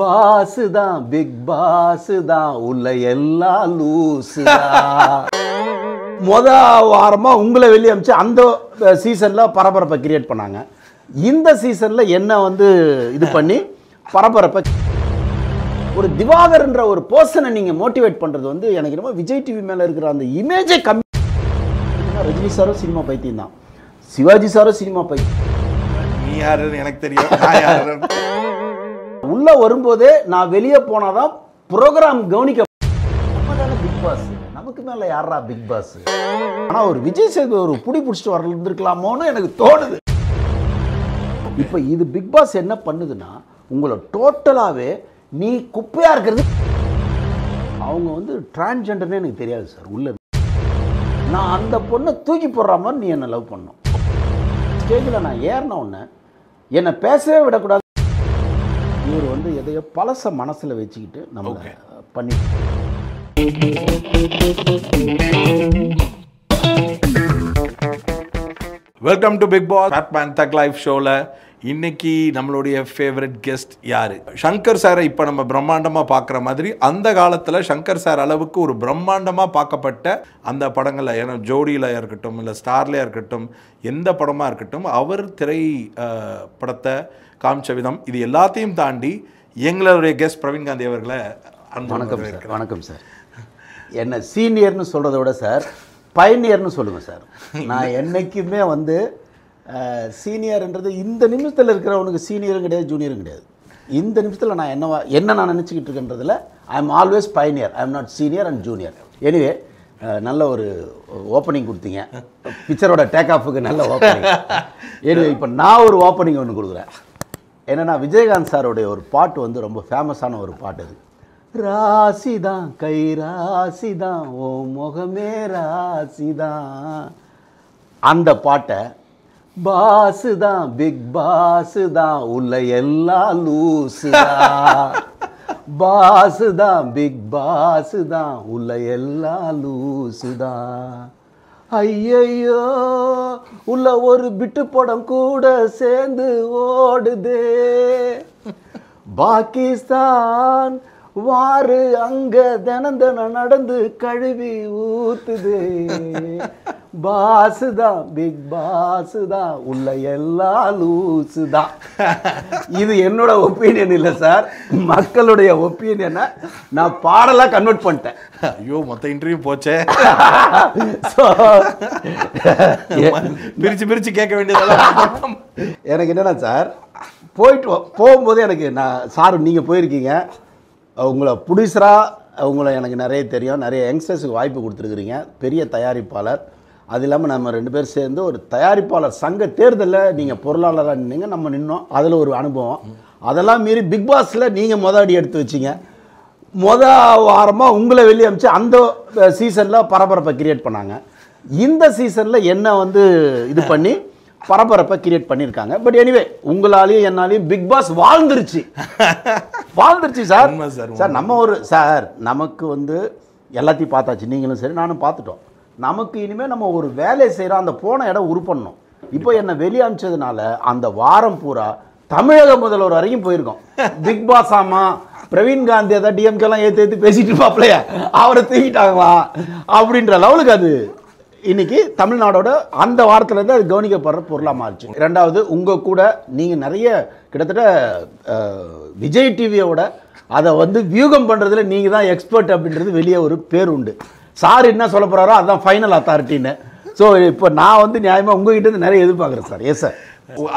Pass தான், big pass தான், உள்ள எல்லா லூசு தான். வாரமா உங்களை வெளியே அமிச்சு அந்த சீசன்ல பரபரப்பை கிரியேட் பண்ணாங்க. இந்த சீசன்ல என்ன வந்து இது பண்ணி பரபரப்பை ஒரு திவாகர்ன்ற ஒரு பர்சனை நீங்க மோட்டிவேட் பண்றது வந்து எனக்கு ரொம்ப விஜய் டிவி மேல இருக்கிற அந்த இமேஜை கம்மி. ரஜினி சாரும் சினிமா பைத்தியம் தான், சிவாஜி சாரும் சினிமா பைத்தியம். நீ யாருன்னு எனக்கு தெரியும். உள்ள வரும்போதே நான் வெளியே போனாதான் ப்ரோக்ராம் கவனிக்க. பிக் பாஸ் நமக்கு மேல யாரா பிக் பாஸ்? ஆனா ஒரு விஜய் சேது ஒரு புடி பிடிச்சிட்டு வந்திருக்கலாமோன்னு எனக்கு தோணுது. இப்ப இது பிக் பாஸ் என்ன பண்ணுதுன்னா உங்களை டோட்டலாவே நீ குப்பையா இருக்கிறது. அவங்க வந்து டிரான்ஸ்ஜெண்டர்னே எனக்கு தெரியாது சார். உள்ள நான் அந்த பொண்ணை தூக்கி போடுற மாதிரி நீ என்ன லவ் பண்ணும். ஸ்டேஜில் நான் ஏறின உடனே என்னை பேசவே விடக்கூடாது. இவர் வந்து எதையோ பழச மனசில் வச்சுக்கிட்டு நம்ம பண்ணி. Welcome to Bigg Boss Batman thug life ஷோவில் இன்னைக்கு நம்மளுடைய ஃபேவரட் கெஸ்ட் யாரு? சங்கர் சாரை இப்போ நம்ம பிரம்மாண்டமாக பார்க்குற மாதிரி அந்த காலத்தில் சங்கர் சார் அளவுக்கு ஒரு பிரம்மாண்டமாக பார்க்கப்பட்ட அந்த படங்களில், ஏன்னா ஜோடியில் இருக்கட்டும் இல்லை ஸ்டார்லேயே இருக்கட்டும் எந்த படமாக இருக்கட்டும், அவர் திரை படத்தை காமிச்ச விதம் இது எல்லாத்தையும் தாண்டி எங்களுடைய கெஸ்ட் பிரவீன் காந்தி அவர்களை வணக்கம் சார். வணக்கம் சார். என்ன சீனியர்னு சொல்கிறத விட சார் பயனியர்னு சொல்லுங்கள் சார். நான் என்றைக்குமே வந்து சீனியர்ன்றது இந்த நிமிஷத்தில் இருக்கிறவனுக்கு சீனியரும் கிடையாது ஜூனியரும் கிடையாது. இந்த நிமிஷத்தில் நான் என்ன நான் நினச்சிக்கிட்டு இருக்கேன்றதில் I am always pioneer. I am not senior and junior. Anyway நல்ல ஒரு ஓப்பனிங் கொடுத்தீங்க. பிக்சரோட டேக் ஆஃபுக்கு நல்ல ஓப்பனிங். எனிவே இப்போ நான் ஒரு ஓப்பனிங் ஒன்று கொடுக்குறேன். என்னென்னா விஜயகாந்த் சாரோடைய ஒரு பாட்டு வந்து ரொம்ப ஃபேமஸான ஒரு பாட்டு. அது ராசிதான் கை ராசிதான் ஓ முகமே ராசிதான். அந்த பாட்டை பாசு தான் பிக் பாசு தான் உள்ள எல்லா லூசு தான். பாசு தான் பிக் பாசு தான் உள்ள எல்லா லூசு தான். ஐயையோ உள்ள ஒரு பிட்டு படம் கூட சேர்ந்து ஓடுதே. பாகிஸ்தான் வாரு அங்க தினம் நடந்து கழுவி ஊத்துது. பாசு தான் பிக் பாசு தான் உள்ள எல்லா லூசு தான். இது என்னோட ஒப்பீனியன் இல்லை சார், மக்களுடைய ஒப்பீனியனை நான் பாடலா கன்வெர்ட் பண்ணிட்டேன். ஐயோ மொத்த இன்டர்வியூ போச்சே. பிரிச்சு கேட்க வேண்டியதெல்லாம் எனக்கு என்னன்னா சார், போகும்போது எனக்கு நான் சார் நீங்கள் போயிருக்கீங்க, உங்களை ப்ரொடியூசராக உங்களை எனக்கு நிறைய தெரியும், நிறைய யங்ஸ்டர்ஸுக்கு வாய்ப்பு கொடுத்துருக்குறீங்க, பெரிய தயாரிப்பாளர். அது இல்லாமல் நம்ம 2 பேர் சேர்ந்து ஒரு தயாரிப்பாளர் சங்க தேர்தலில் நீங்கள் பொருளாளராக நின்னீங்க, நம்ம நின்னோம். அதில் ஒரு அனுபவம். அதெல்லாம் மீறி பிக் பாஸில் நீங்கள் அடி எடுத்து வச்சிங்க. வாரமாக உங்களை வெளியே அமிச்சு அந்த சீசனில் பரபரப்பை கிரியேட் பண்ணாங்க. இந்த சீசனில் என்ன வந்து இது பண்ணி பரபரப்பை கிரியேட் பண்ணியிருக்காங்க. பட் எனிவே உங்களாலேயும் என்னாலையும் பிக் பாஸ் வாழ்ந்துருச்சு சார். சார் நம்ம ஒரு சார் நமக்கு வந்து எல்லாத்தையும் பார்த்தாச்சு, நீங்களும் சரி நானும் பார்த்துட்டோம். நமக்கு இனிமேல் நம்ம ஒரு வேலையை செய்கிறோம், அந்த போன இடம் உருப்படணும். இப்போ என்னை வெளியே அமிச்சதுனால அந்த வாரம் பூரா தமிழக முதல்வர் வரைக்கும் போயிருக்கோம். பிக் பாஸ் ஆமா பிரவீன் காந்தி ஏதாவது டிஎம்கேலாம் ஏற்றி பேசிட்டு இருப்பாப்லையா, அவரை தூக்கிட்டாங்களா அப்படின்ற லெவலுக்கு அது இன்னைக்கு தமிழ்நாடோட அந்த வாரத்துலேருந்து அது கவனிக்கப்படுற பொருளாக மாறிச்சு. 2வது உங்கள் கூட நீங்கள் நிறைய கிட்டத்தட்ட விஜய் டிவியோட அதை வந்து வியூகம் பண்ணுறதுல நீங்கள் தான் எக்ஸ்பர்ட் அப்படின்றது வெளியே ஒரு பேர் உண்டு. சார் என்ன சொல்ல போகிறாரோ அதுதான் ஃபைனல் அத்தாரிட்டின்னு. ஸோ இப்போ நான் வந்து நியாயமாக உங்ககிட்ட இருந்து நிறைய எதிர்பார்க்குறேன் சார். Yes sir.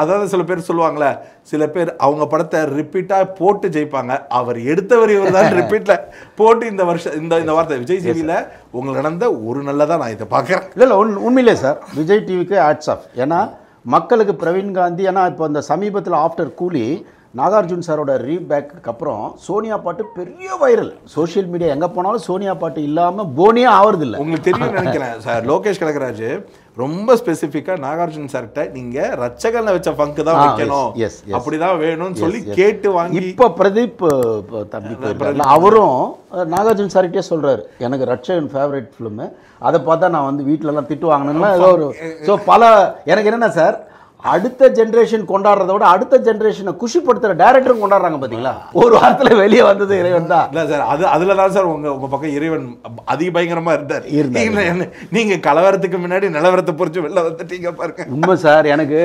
அதாவது சில பேர் சொல்லுவாங்களே, சில பேர் அவங்க படத்தை ரிப்பீட்டாக போட்டு ஜெயிப்பாங்க. அவர் எடுத்தவர் இவர் தான் ரிப்பீட்டில் போட்டு இந்த வருஷம் இந்த வார்த்தை விஜய் டிவியில் உங்களுக்கு நடந்த ஒரு நல்லதாக நான் இதை பார்க்குறேன். இல்லை உண்மையிலே சார் விஜய் டிவிக்கு ஹேட்ஸ் ஆஃப். ஏன்னா மக்களுக்கு பிரவீன் காந்தி, ஏன்னா இப்போ இந்த சமீபத்தில் ஆஃப்டர் கூலி நாகார்ஜுன் சாரோட ரீபேக்கு அப்புறம் சோனியா பாட்டு பெரிய வைரல். சோஷியல் மீடியா எங்கே போனாலும் சோனியா பாட்டு இல்லாமல் போனியே ஆவறது இல்லை. உங்களுக்கு தெரியும் நினைக்கிறேன் சார். லோகேஷ் கனகராஜ் ரொம்ப ஸ்பெசிஃபிக்காக நாகார்ஜுன் சார்கிட்ட நீங்கள் ரச்சகல்ல வச்ச ஃபங்கு தான் வைக்கணும், அப்படிதான் வேணும்னு சொல்லி கேட்டு வாங்கி. இப்போ பிரதீப் தம்பி அவரும் நாகார்ஜுன் சார்கிட்டே சொல்கிறாரு, எனக்கு ரட்சகன் ஃபேவரட் ஃபிலிமு, அதை பார்த்தா நான் வந்து வீட்டிலலாம் திட்டு வாங்கினேன்னா ஏதோ ஒரு. ஸோ பல எனக்கு என்னென்ன சார் அடுத்த ஜென்ரேஷன் கொண்டாடுறத விட அடுத்த ஜென்ரேஷனை குஷிப்படுத்துற டைரக்டரும் கொண்டாடுறாங்க பாத்தீங்களா? ஒரு வாரத்துல வெளியே வந்தது இறைவன் தான். இல்ல சார், அதுல தான் சார் உங்க பக்கம் இறைவன் அதிபயங்கரமா இருந்தார். நீங்க கலவரத்துக்கு முன்னாடி நிலவரத்தை பொறுத்து வெளில வந்துட்டீங்க பாருங்க. உண்மை சார். எனக்கு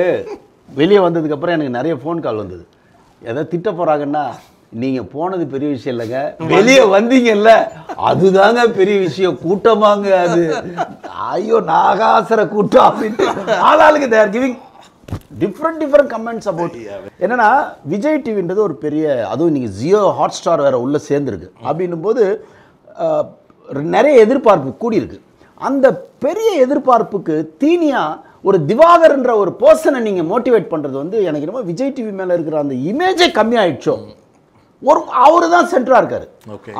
வெளியே வந்ததுக்கு அப்புறம் எனக்கு நிறைய ஃபோன் கால் வந்தது. எதை திட்ட போறாங்கன்னா, நீங்க போனது பெரிய விஷயம் இல்லைங்க, வெளியே வந்தீங்கல்ல அதுதாங்க பெரிய விஷயம், கூட்டமாங்க அது, ஐயோ நாகாசர கூட்டம் அப்படின்ட்டு ஆளாளுக்கு they are giving different comments about. என்னன்னா விஜய் டிவின்றது ஒரு பெரிய, அதுவும் இன்னைக்கு ஜியோ ஹாட் ஸ்டார் வேற உள்ள சேர்ந்துருக்கு அப்படின்னும் போது நிறைய எதிர்பார்ப்பு கூடியிருக்கு. அந்த பெரிய எதிர்பார்ப்புக்கு தீனியா ஒரு திவாகர்ன்ற ஒரு பர்சனை நீங்க மோட்டிவேட் பண்றது வந்து எனக்கு என்னமோ விஜய் டிவி மேல இருக்கிற அந்த இமேஜே கம்மியாயிடுச்சோ. ஒரு அவரு தான் சென்டரா இருக்காரு.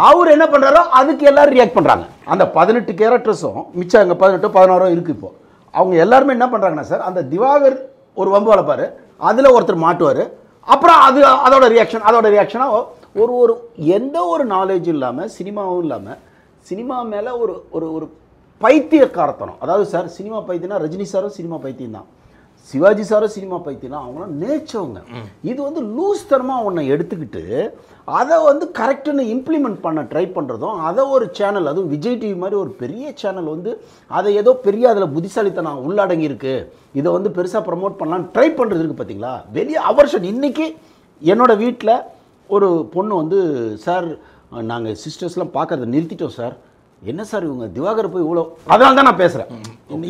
அவர் என்ன பண்றாரோ அதுக்கு எல்லாரும் ரியாக்ட் பண்றாங்க. அந்த 18 கேரக்டர்ஸும் மிச்சம் அங்க 18 16 இருக்கு. இப்போ அவங்க எல்லாருமே என்ன பண்றாங்கன்னா சார், அந்த திவாகர் ஒரு வம்பு வளர்ப்பாரு, அதுல ஒருத்தர் மாட்டுவாரு, அப்புறம் அதோட ரியாக்ஷனா ஒரு எந்த ஒரு நாலேஜ் இல்லாம, சினிமாவும் இல்லாம, சினிமா மேல ஒரு ஒரு பைத்தியக்காரத்தனம். அதாவது சார், சினிமா பைத்தியம்னா ரஜினி சாரும் சினிமா பைத்தியம் தான், சிவாஜி சாரும் சினிமா பைத்தியம், அவங்களாம் நேச்சவங்க. இது வந்து லூஸ் தரமாக ஒன்றை எடுத்துக்கிட்டு அதை வந்து கரெக்டுன்னு இம்ப்ளிமெண்ட் பண்ண ட்ரை பண்ணுறதும், அதை ஒரு சேனல், அதுவும் விஜய் டிவி மாதிரி ஒரு பெரிய சேனல் வந்து அதை ஏதோ பெரிய அதில் புத்திசாலித்தனம் உள்ளடங்கி இருக்கு, இதை வந்து பெருசாக ப்ரமோட் பண்ணலான்னு ட்ரை பண்ணுறது இருக்குது பார்த்தீங்களா, வெளியே அவர்ஷன். இன்றைக்கி என்னோட வீட்டில் ஒரு பொண்ணு வந்து, சார் நாங்கள் சிஸ்டர்ஸ்லாம் பார்க்கறத நிறுத்திட்டோம் சார், என்ன சார் இவங்க திவாகர் போய் இவ்வளோ, அதனால தான் நான் பேசுகிறேன்,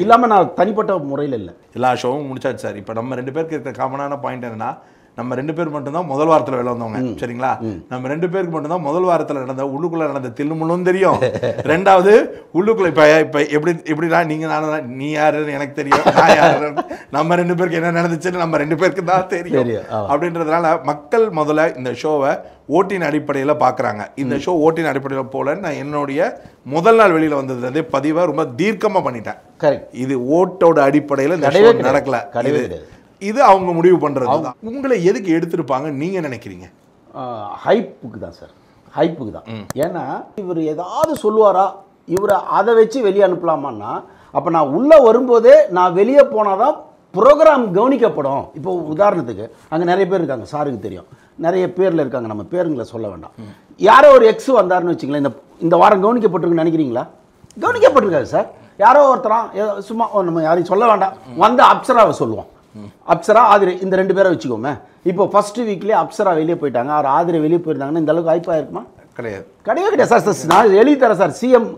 இல்லாமல் நான் தனிப்பட்ட முறையில் இல்லை. எல்லா ஷோவும் முடிச்சாச்சு சார். இப்போ நம்ம 2 பேருக்கு இருக்கிற காமனான பாயிண்ட் என்னன்னா, நம்ம 2 பேர் மட்டும்தான் முதல் வாரத்தில் வெளில வந்தவங்க, சரிங்களா? நம்ம 2 பேருக்கு மட்டும்தான் முதல் வாரத்தில் நடந்த உள்ளுக்குள்ளே நடந்த தில்லுமுள்ளும் தெரியும். ரெண்டாவது உள்ளுக்குள்ளே இப்போ எப்படினா நீங்கள் நீ யாருன்னு எனக்கு தெரியும், நான் யாரு, நம்ம 2 பேருக்கு என்ன நடந்துச்சுன்னு நம்ம 2 பேருக்கு தான் தெரியும். அப்படின்றதுனால மக்கள் முதல்ல இந்த ஷோவை ஓட்டின் அடிப்படையில் பார்க்குறாங்க. இந்த ஷோ ஓட்டின் அடிப்படையில் போல நான் என்னுடைய முதல் நாள் வெளியில் வந்ததுலேருந்தே பதிவை ரொம்ப தீர்க்கமாக பண்ணிட்டேன். இது ஓட்டோட அடிப்படையில் இந்த ஷோ நடக்கல, இது அவங்க முடிவு பண்ணுறது தான். உங்களை எதுக்கு எடுத்திருப்பாங்க நீங்க நினைக்கிறீங்க? ஹைப்புக்கு தான் சார், ஹைப்புக்கு தான். ஏன்னா இவர் ஏதாவது சொல்லுவாரா, இவரை அதை வச்சு வெளியே அனுப்பலாமான்னா, அப்போ நான் உள்ளே வரும்போதே நான் வெளியே போனாதான் ப்ரோக்ராம் கவனிக்கப்படும். இப்போ உதாரணத்துக்கு அங்கே நிறைய பேர் இருக்காங்க, சாருக்கு தெரியும், நிறைய பேரில் இருக்காங்க, நம்ம பேருங்களை சொல்ல வேண்டாம். யாரோ ஒரு எக்ஸ் வந்தாருன்னு வச்சுங்களேன், இந்த வாரம் கவனிக்கப்பட்டிருக்குன்னு நினைக்கிறீங்களா? கவனிக்கப்பட்டிருக்காரு சார். யாரோ ஒருத்தரா சும்மா நம்ம யாரையும் சொல்ல வேண்டாம், வந்து அப்சராவை சொல்லுவோம், அப்சரா ஆதிரை, இந்த 2 பேரை வச்சுக்கோமே. இப்போ ஃபர்ஸ்ட் வீக்லேயே அப்சரா வெளியே போயிட்டாங்க, ஆதிரை வெளியே போயிருந்தாங்கன்னா இந்த அளவுக்கு வாய்ப்பாக இருக்குமா? கிடையாது சார். நான் எழுதி தரேன் சார், சிஎம்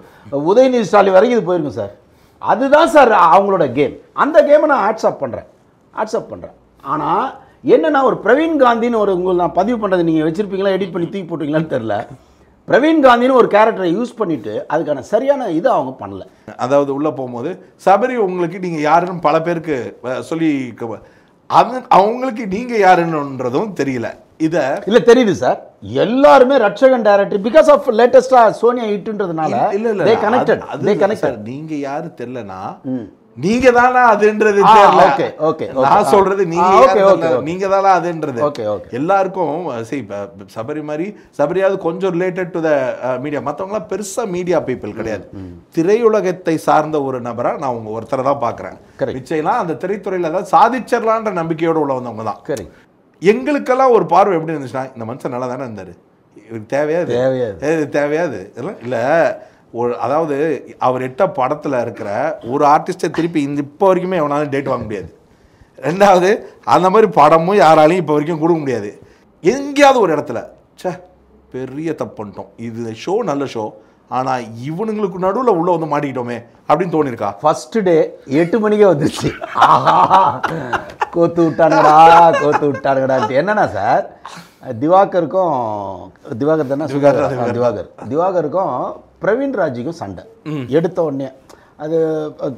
உதயநிதி ஸ்டாலின் வரைக்கும் இது போயிருக்கும் சார். அதுதான் சார் அவங்களோட கேம். அந்த கேமை நான் ஆட்ஸ்அப் பண்ணுறேன். ஆனால் என்னன்னா, ஒரு பிரவீன் காந்தின்னு ஒரு உங்களுக்கு நான் பதிவு பண்ணுறது நீங்கள் வச்சுருப்பீங்களா, எடிட் பண்ணி தூக்கி போட்டிங்களான்னு தெரில. பிரவீன் காந்தின்னு ஒரு கேரக்டரை யூஸ் பண்ணிட்டு அதுக்கான சரியான இது அவங்க பண்ணல. அதாவது உள்ள போகும்போது சபரி உங்களுக்கு நீங்க யாருன்னு பல பேருக்கு சொல்லி, அவங்களுக்கு நீங்க யாருன்றதும் தெரியல. இத இல்ல தெரியுது சார், எல்லாருமே ரட்சகன் டைரக்டர் பிகாஸ் ஆஃப் லேட்டஸ்டா சோனியா ஹிட்ன்றதுனால இல்ல they connected. நீங்க யாரு தெரியலனா நீங்க தானா அதுன்றது தெரியல. ஓகே ஓகே நான் சொல்றது நீங்க தானா அதுன்றது எல்லாருக்கும். சரி, சபரி மாதிரி சபரியாவது கொஞ்சம் ரிலேட்டட் டு த மீடியா, மற்றவங்களாம் பெருசா மீடியா பீப்புள் கிடையாது. திரையுலகத்தை சார்ந்த ஒரு நபரா நான் உங்க ஒருத்தரை தான் பாக்குறேன். நிச்சயம்லாம் அந்த திரைத்துறையில தான் சாதிச்சிடலான்ற நம்பிக்கையோட உள்ள வந்தவங்க தான். எங்களுக்கெல்லாம் ஒரு பார்வை எப்படி இருந்துச்சுன்னா, இந்த மனுஷன் நல்லா தானே இருந்தாரு, இவருக்கு தேவையாது இல்ல. அதாவது அவர் எட்ட படத்தில் இருக்கிற ஒரு ஆர்டிஸ்டை திருப்பி இப்போ வரைக்குமே எவனாலும் டேட் வாங்க முடியாது. ரெண்டாவது அந்த மாதிரி படமும் யாராலையும் இப்போ வரைக்கும் கொடுக்க முடியாது. எங்கேயாவது ஒரு இடத்துல பெரிய தப்பு பண்ணிட்டோம், இது ஷோ நல்ல ஷோ, ஆனால் இவனுங்களுக்கு நடுவில் உள்ள வந்து மாட்டிக்கிட்டோமே அப்படின்னு தோணிருக்கா? ஃபர்ஸ்ட் டே 8 மணிக்கே வந்துருச்சு, கோத்து விட்டானுங்கடா. என்னன்னா சார், திவாகருக்கும் பிரவீன் ராஜுக்கும் சண்டை எடுத்த உடனே. அது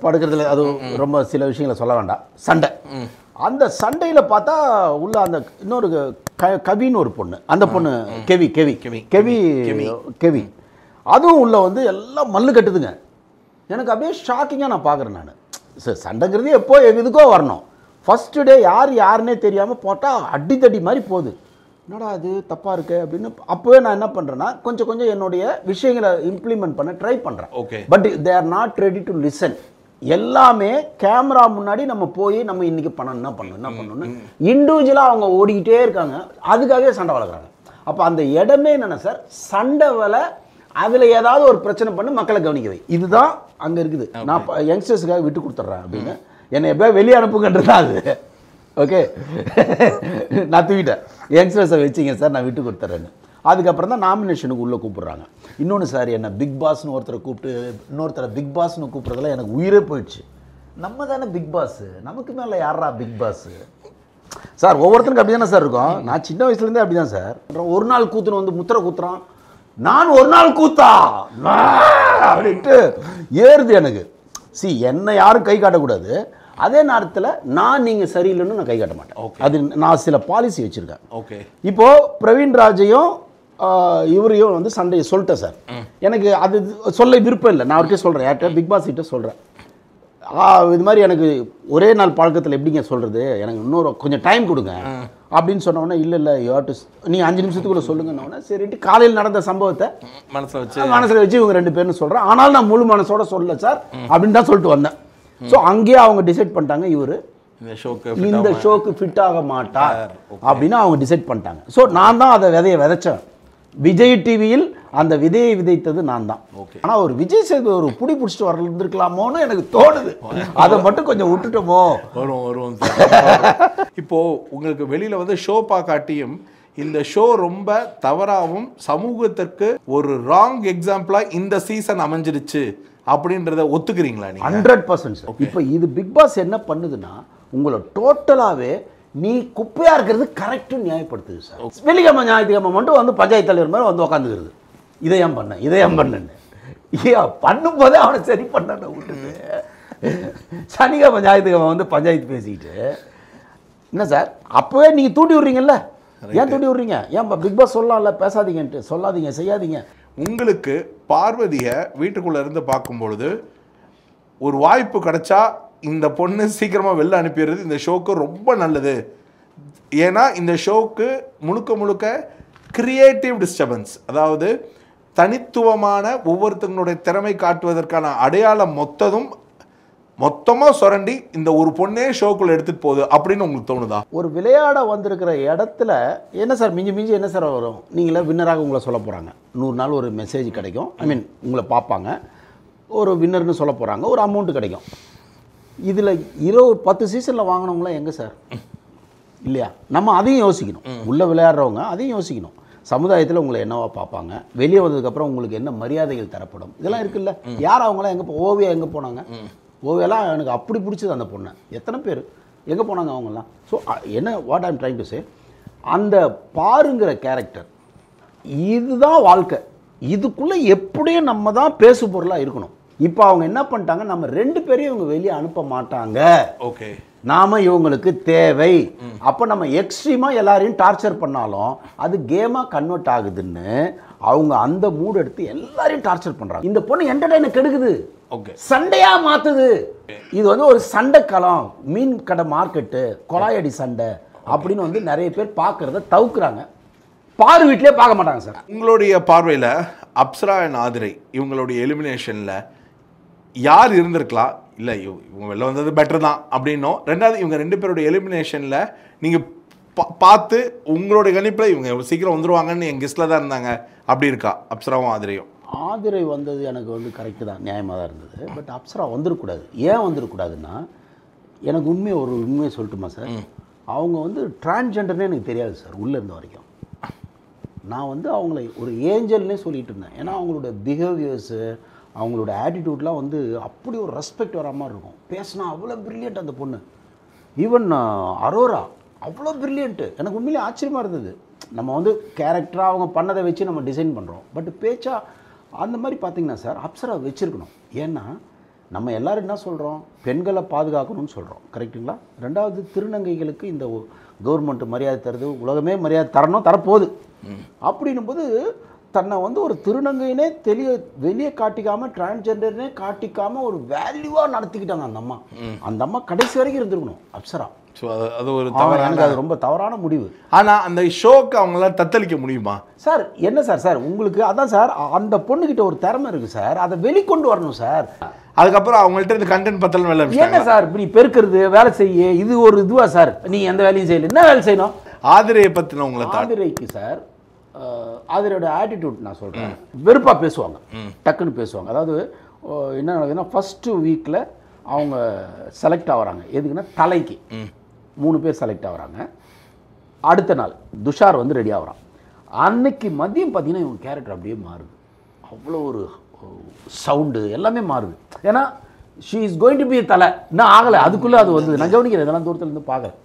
படுக்கிறதுல அது ரொம்ப சில விஷயங்களை சொல்ல வேண்டாம், சண்டை. அந்த சண்டையில் பார்த்தா உள்ள அந்த இன்னொரு கவின்னு ஒரு பொண்ணு, அந்த பொண்ணு கெவி அதுவும் உள்ள வந்து எல்லாம் மல்லு கட்டுதுங்க. எனக்கு அப்படியே ஷாக்கிங்காக நான் பார்க்குறேன். நான் சார் சண்டைங்கிறது எப்போ எதுக்கோ வரணும், ஃபர்ஸ்ட் டே யாருன்னே தெரியாமல் போட்டால் அடித்தடி மாதிரி போகுது. என்னடா அது தப்பாக இருக்குது அப்படின்னு அப்போவே நான் என்ன பண்ணுறேன்னா, கொஞ்சம் என்னுடைய விஷயங்களை இம்ப்ளிமெண்ட் பண்ண ட்ரை பண்ணுறேன். Okay, but they are not ready to listen. எல்லாமே கேமரா முன்னாடி நம்ம போய் நம்ம இன்னைக்கு என்ன பண்ணணும்னு இண்டிவிஜுவலாக அவங்க ஓடிக்கிட்டே இருக்காங்க. அதுக்காகவே சண்டை வளர்க்குறாங்க. அப்போ அந்த இடமே என்னென்ன சார், சண்டை வலை, அதில் ஏதாவது ஒரு பிரச்சனை பண்ணி மக்களை கவனிக்கவை, இதுதான் அங்கே இருக்குது. நான் யங்ஸ்டர்ஸுக்காக விட்டு கொடுத்துட்றேன் அப்படின்னு என்னை எப்போ வெளியே அனுப்புங்கன்றது தான் அது. ஓகே, நான் தூக்கிட்டேன், யங்ஸ்டர்ஸை வச்சிங்க சார், நான் விட்டு கொடுத்துட்றேன்னு. அதுக்கப்புறம் தான் நாமினேஷனுக்கு உள்ளே கூப்பிட்றாங்க. இன்னொன்று சார், என்னை பிக் பாஸ்னு ஒருத்தரை கூப்பிட்டு இன்னொருத்தரை பிக் பாஸ்னு கூப்பிட்றதுல எனக்கு உயிரே போயிடுச்சு. நம்ம தானே பிக் பாஸு, நமக்கு மேலே யாரா பிக் பாஸு சார்? ஒவ்வொருத்தருக்கு அப்படி தானே சார் இருக்கும். நான் சின்ன வயசுலேருந்தே அப்படி தான் சார். ஒரு நாள் கூத்துன்னு வந்து முத்திரை கூத்துறான், நான் ஒரு நாள் கூத்தா அப்படின்ட்டு ஏறுது எனக்கு. என்னை யாரும் கை காட்டக்கூடாது, அதே நேரத்தில் நான் நீங்கள் சரியில்லைன்னு நான் கை காட்ட மாட்டேன். அது நான் சில பாலிசி வச்சுருக்கேன். ஓகே, இப்போது பிரவீன் ராஜையும் இவரையும் வந்து சண்டையை சொல்லிட்டேன் சார். எனக்கு அது சொல்ல விருப்பம் இல்லை. நான் அவர்கிட்ட சொல்கிறேன், யார்கிட்ட பிக் பாஸ் கிட்ட சொல்கிறேன், இது மாதிரி எனக்கு ஒரே நாள் பழக்கத்தில் எப்படிங்க சொல்கிறது, எனக்கு இன்னொரு கொஞ்சம் டைம் கொடுங்க அப்படின்னு சொன்னோன்னே, இல்லை நீங்கள் 5 நிமிஷத்துக்குள்ளே சொல்லுங்கன்னொன்னே, சரிட்டு காலையில் நடந்த சம்பவத்தை மனசில் வச்சு இவங்க 2 பேர்னு சொல்கிறேன். ஆனால் நான் முழு மனசோட சொல்லலை சார் அப்படின்னு தான் சொல்லிட்டு வந்தேன். ஸோ அங்கேயே அவங்க டிசைட் பண்ணிட்டாங்க, இவர் இந்த ஷோக்கு ஃபிட் ஆக மாட்டார் அப்படின்னு அவங்க டிசைட் பண்ணிட்டாங்க. ஸோ நான் தான் அதை விதைச்சேன். விஜய் டிவியில் அந்த விதையை விதைத்தது நான் தான். ஆனால் ஒரு விஜய் சேது ஒரு புடி பிடிச்சிட்டு வந்திருக்கலாமோன்னு எனக்கு தோணுது. அதை மட்டும் கொஞ்சம் விட்டுட்டோமோ. வரும் இப்போ உங்களுக்கு வெளியில வந்து ஷோ பார்க்காட்டியும் இந்த ஷோ ரொம்ப தவறாகவும் சமூகத்திற்கு ஒரு ராங் எக்ஸாம்பிளா இந்த சீசன் அமைஞ்சிருச்சு அப்படின்றத ஒத்துக்கிறீங்களா? 100% சார். இப்போ இது பிக் பாஸ் என்ன பண்ணுதுன்னா, உங்களை டோட்டலாகவே நீ குப்பையா இருக்கிறது கரெக்டு நியாயப்படுத்துது சார். வெள்ளிக்கிழமை ஞாயிற்றுக்கிழமை மட்டும் வந்து பஞ்சாயத்து தலைவர் மாதிரி வந்து உட்காந்துக்கிறது, இதை ஏன் பண்ணேன்னு பண்ணும்போதே அவனை சரி பண்ண விட்டுட்டு, சனிக்கிழமை ஞாயிற்றுக்கிழமை வந்து பஞ்சாயத்து பேசிக்கிட்டு என்ன சார், அப்போவே நீங்கள் தூண்டி விட்றீங்கல்ல, ஏன் தூண்டி விட்றீங்க? ஏன் பிக் பாஸ் சொல்லலாம்ல, பேசாதீங்கன்ட்டு, சொல்லாதீங்க, செய்யாதீங்க. உங்களுக்கு பார்வதியை வீட்டுக்குள்ளே இருந்து பார்க்கும்பொழுது ஒரு வாய்ப்பு கிடைச்சா இந்த பொண்ணு சீக்கிரமாக வெளில அனுப்பிடுறது இந்த ஷோக்கு ரொம்ப நல்லது. ஏன்னா இந்த ஷோக்கு முழுக்க கிரியேட்டிவ் டிஸ்டர்பன்ஸ், அதாவது தனித்துவமான ஒவ்வொருத்தங்களுடைய திறமை காட்டுவதற்கான அடையாளம் மொத்தமாக சுரண்டி இந்த ஒரு பொண்ணே ஷோக்குள்ளே எடுத்துகிட்டு போகுது அப்படின்னு உங்களுக்கு தோணுதா? ஒரு விளையாட வந்திருக்கிற இடத்துல என்ன சார் மிஞ்சி என்ன சார் வரும்? நீங்களே வின்னராக உங்களை சொல்ல போகிறாங்க, 100 நாள் ஒரு மெசேஜ் கிடைக்கும், உங்களை பார்ப்பாங்க, ஒரு வின்னர்னு சொல்ல போகிறாங்க, ஒரு அமௌண்ட்டு கிடைக்கும். இதில் 10 சீசனில் வாங்கினவங்களாம் எங்கே சார்? இல்லையா? நம்ம அதையும் யோசிக்கணும். உள்ளே விளையாடுறவங்க அதையும் யோசிக்கணும். சமுதாயத்தில் உங்களை என்னவா பார்ப்பாங்க, வெளியே வந்ததுக்கப்புறம் உங்களுக்கு என்ன மரியாதைகள் தரப்படும், இதெல்லாம் இருக்குல்ல. யார் அவங்களாம் எங்கே ஓவியா எங்கே போனாங்க? ஓவியெல்லாம் எனக்கு அப்படி பிடிச்சது அந்த பொண்ணை. எத்தனை பேர் எங்கே போனாங்க அவங்கெல்லாம்? ஸோ என்ன what I'm trying to say, அந்த பாருங்கிற கேரக்டர் இதுதான் வாழ்க்கை. இதுக்குள்ளே எப்படியும் நம்ம தான் பேசு பொருளாக இருக்கணும். இப்போ அவங்க என்ன பண்ணிட்டாங்க, நம்ம 2 பேரையும் இவங்க வெளியே அனுப்ப மாட்டாங்க, ஓகே, நாம இவங்களுக்கு தேவை. அப்போ நம்ம எக்ஸ்ட்ரீமாக எல்லாரையும் டார்ச்சர் பண்ணாலும் அது கேமாக கன்வெர்ட் ஆகுதுன்னு அவங்க அந்த மூடு எடுத்து எல்லாரையும் டார்ச்சர் பண்ணுறாங்க. இந்த பொண்ணு என்டர்டைனை கெடுக்குது, சண்டையா மாத்துது. இது வந்து ஒரு சண்டை களம், மீன் கடை மார்க்கெட்டு, கொலாயடி சண்டை அப்படின்னு வந்து நிறைய பேர் பார்க்கறத தவிர்க்கிறாங்க. பாரு வீட்டிலே பார்க்க மாட்டாங்க சார். உங்களுடைய பார்வையில் அப்சரா அண்ட் ஆதிரை இவங்களுடைய எலிமினேஷனில் யார் இருந்திருக்கலாம், இல்லை இவங்க வெளில வந்தது பெட்டர் தான் அப்படின்னும், ரெண்டாவது இவங்க 2 பேருடைய எலிமினேஷனில் நீங்கள் பார்த்து உங்களுடைய கணிப்பில் இவங்க சீக்கிரம் வந்துடுவாங்கன்னு என் கெஸ்ட்டில் தான் இருந்தாங்க, அப்படி இருக்கா அப்சராவும் ஆதிரையும்? ஆதிரை வந்தது எனக்கு வந்து கரெக்டு தான், நியாயமாக தான் இருந்தது. பட் அப்சரா வந்துடக்கூடாது. ஏன் வந்துடக்கூடாதுன்னா, எனக்கு உண்மையை சொல்லட்டுமா சார், அவங்க வந்து டிரான்ஸ்ஜெண்டர்னே எனக்கு தெரியாது சார் உள்ளே இருந்த வரைக்கும். நான் வந்து அவங்கள ஒரு ஏஞ்சல்னே சொல்லிட்டு இருந்தேன். ஏன்னா அவங்களோட பிஹேவியர்ஸு, அவங்களோட ஆட்டிடியூட்லாம் வந்து அப்படி ஒரு ரெஸ்பெக்ட் வர மாதிரி இருக்கும். பேசினா அவ்வளோ ப்ரில்லியண்ட் அந்த பொண்ணு. ஈவன் அரோரா அவ்வளோ ப்ரில்லியண்ட்டு. எனக்கு உண்மையிலே ஆச்சரியமாக இருந்தது. நம்ம வந்து கேரக்டராக அவங்க பண்ணதை வச்சு நம்ம டிசைன் பண்ணுறோம். பட் பேச்சா அந்த மாதிரி பார்த்திங்கன்னா சார் அப்சரா வச்சுருக்கணும். ஏன்னா நம்ம எல்லோரும் என்ன சொல்கிறோம், பெண்களை பாதுகாக்கணும்னு சொல்கிறோம், கரெக்டுங்களா? ரெண்டாவது திருநங்கைகளுக்கு இந்த கவர்மெண்ட் மரியாதை தருது, உலகமே மரியாதை தரப்போகுது. அப்படின்னும் போது தன்னை வந்து ஒரு திருநங்கையினே வெளியே காட்டிக்காமல், டிரான்ஸ்ஜெண்டர்னே காட்டிக்காமல் ஒரு வேல்யூவாக நடத்திக்கிட்டாங்க அந்த அம்மா. அந்த அம்மா கடைசி வரைக்கும் இருந்திருக்கணும் அப்சரா. ஸோ அது ஒரு தவறான, அது ரொம்ப தவறான முடிவு. ஆனால் அந்த ஷோக்கு அவங்களால தத்தளிக்க முடியுமா சார்? என்ன சார் உங்களுக்கு அதான் சார், அந்த பொண்ணுக்கிட்ட ஒரு திறமை இருக்குது சார், அதை வெளிக்கொண்டு வரணும் சார். அதுக்கப்புறம் அவங்கள்ட்ட இந்த கண்டென்ட் பத்தல் வேலை என்ன சார் இப்படி பெருக்கிறது வேலை செய்ய இது ஒரு இதுவா சார்? நீங்க எந்த வேலையும் செய்யல, என்ன வேலை செய்யணும்? ஆதிரையை பற்றின உங்களை ஆதிரைக்கு சார் ஆதிரையோட ஆட்டிடியூட் நான் சொல்கிறேன், வெறுப்பாக பேசுவாங்க, டக்குன்னு பேசுவாங்க. அதாவது என்ன நடக்குதுன்னா ஃபஸ்ட்டு வீக்கில் அவங்க செலக்ட் ஆகிறாங்க. எதுக்குன்னா தலைக்கு 3 பேர் செலக்ட் ஆகிறாங்க. அடுத்த நாள் துஷார் வந்து ரெடி ஆகிறான். அன்னைக்கு மதியம் பார்த்தீங்கன்னா இவங்க கேரக்டர் அப்படியே மாறுது. அவ்வளோ ஒரு சவுண்டு எல்லாமே மாறுது. ஏன்னா she is going to be தலை, இன்னும் ஆகலை, அதுக்குள்ளே அது வந்து நான் கவனிக்கிறேன், இதெல்லாம் தூரத்துலேருந்து பார்க்குறேன்.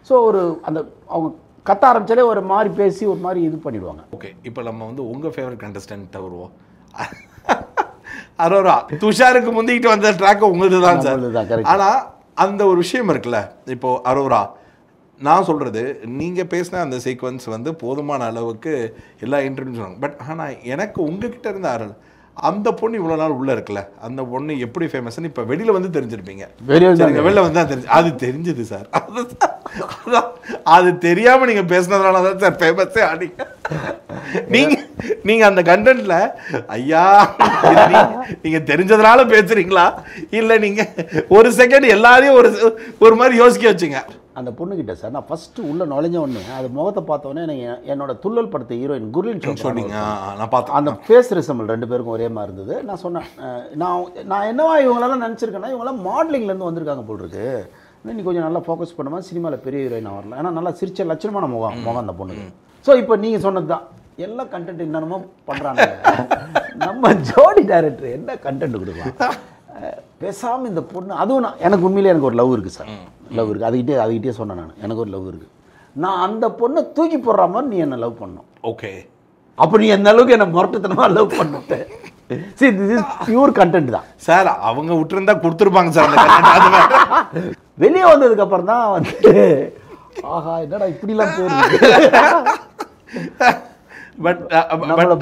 ஸோ ஒரு அந்த அவங்க கத்த ஆரம்பிச்சாலே ஒரு மாதிரி பேசி ஒரு மாதிரி இது பண்ணிடுவாங்க. ஓகே, இப்போ நம்ம வந்து உங்கள் ஃபேவரட் கண்டஸ்டன்ட் வருவோம். அரோரா துஷாருக்கு முந்திக்கிட்டு வந்த ட்ராக் உங்களது தான் சார். ஆனால் அந்த ஒரு விஷயம் இருக்குல்ல, இப்போ அரோரா நான் சொல்கிறது, நீங்கள் பேசின அந்த சீக்வன்ஸ் வந்து போதுமான அளவுக்கு எல்லா இன்டர்வியூ சொன்னாங்க. பட் ஆனால் எனக்கு உங்ககிட்ட இருந்த அந்த பொண்ணு இவ்வளோ நாள் உள்ளே இருக்குல்ல, அந்த பொண்ணு எப்படி ஃபேமஸ்ன்னு இப்போ வெளியில் வந்து தெரிஞ்சிருப்பீங்க. வெளில வந்து தான் தெரிஞ்சு அது தெரிஞ்சுது சார். அது தெரியாமல் நீங்கள் பேசுனதுனால தான் சார் ஃபேமஸே ஆனீங்க. நீங்கள் அந்த கண்டென்ட்ல ஐயா நீங்கள் தெரிஞ்சதுனால பேசுகிறீங்களா இல்லை நீங்கள் ஒரு செகண்ட் எல்லாரையும் ஒரு மாதிரி யோசிக்க வச்சுங்க. அந்த பொண்ணுக்கிட்ட சார் நான் ஃபஸ்ட்டு உள்ளே நுழைஞ்ச உடனே அது முகத்தை பார்த்தோன்னே எனக்கு என்னோட துள்ளல் படத்தை ஹீரோயின் குர்லின் சொன்னீங்க, நான் பார்த்தேன். அந்த ஃபேஸ் ரிசம்பிள் 2 பேருக்கும் ஒரே மாதிரி இருந்தது. நான் சொன்னேன், நான் என்னவா இவங்களெல்லாம் நினச்சிருக்கேன்னா இவங்களாம் மாடலிங்லேருந்து வந்திருக்காங்க போல் இருக்கு, நீ கொஞ்சம் நல்லா ஃபோக்கஸ் பண்ணுமா, சினிமாவில் பெரிய ஹீரோயின் வரலாம். ஏன்னா நல்லா சிரிச்ச லட்சணமான முகம் அந்த பொண்ணுக்கு. ஸோ இப்போ நீங்கள் சொன்னது தான் எல்லா கண்டென்ட் என்னென்னமோ பண்ணுறாங்க. நம்ம ஜோடி டைரக்டர் என்ன கண்டென்ட் கொடுக்கலாம் பேசாமல் இந்த பொண்ணு. அதுவும் நான் எனக்கு உண்மையிலே எனக்கு ஒரு லவ் இருக்குது சார், லவ் இருக்குது. அதுக்கிட்டே சொன்னேன் நான், எனக்கு ஒரு லவ் இருக்குது, நான் அந்த பொண்ணை தூக்கி போடுற மாதிரி நீ என்ன லவ் பண்ணணும். ஓகே, அப்போ நீ எந்த அளவுக்கு என்ன முரட்டுத்தனமாக லவ் பண்ணிட்டு சரி, திஸ் இஸ் பியூர் கண்டென்ட் தான் சார். அவங்க விட்டுருந்தா கொடுத்துருப்பாங்க சார். வெளியே வந்ததுக்கப்புறம் தான் வந்து ஆஹா என்னடா இப்படிலாம் போயிருக்கு. பட்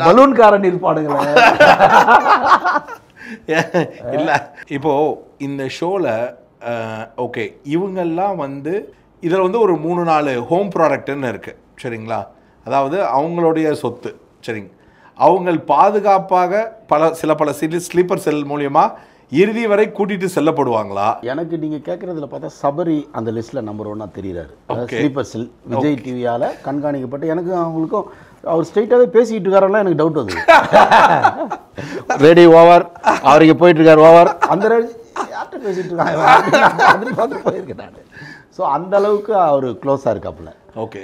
பலூன்காரன் இருப்பாடுங்களே. இல்லை இப்போ இந்த ஷோவில் ஓகே இவங்கெல்லாம் வந்து இதில் வந்து ஒரு 3-4 ஹோம் ப்ராடக்ட்னு இருக்குது சரிங்களா. அதாவது அவங்களுடைய சொத்து சரிங்க. அவங்க பாதுகாப்பாக பல ஸ்லீப்பர் செல் மூலியமாக இறுதி வரை கூட்டிகிட்டு செல்லப்படுவாங்களா? எனக்கு நீங்கள் கேட்குறதுல பார்த்தா சபரி அந்த லிஸ்ட்டில் நம்பர் 1 தெரியுறாரு. ஸ்லீப்பர் செல் விஜய் டிவியால் கண்காணிக்கப்பட்டு எனக்கு அவங்களுக்கும் அவர் ஸ்ட்ரெயிட்டாகவே பேசிக்கிட்டு இருக்காரெல்லாம் எனக்கு டவுட் வந்து ரெடி ஓவர் அவருக்கு போயிட்டுருக்கார் ஓவர் அந்த யார்கிட்ட பேசிகிட்டு இருக்காங்க பார்த்து போயிருக்கேன் நான். ஸோ அந்த அளவுக்கு அவர் க்ளோஸாக இருக்காப்புல. ஓகே,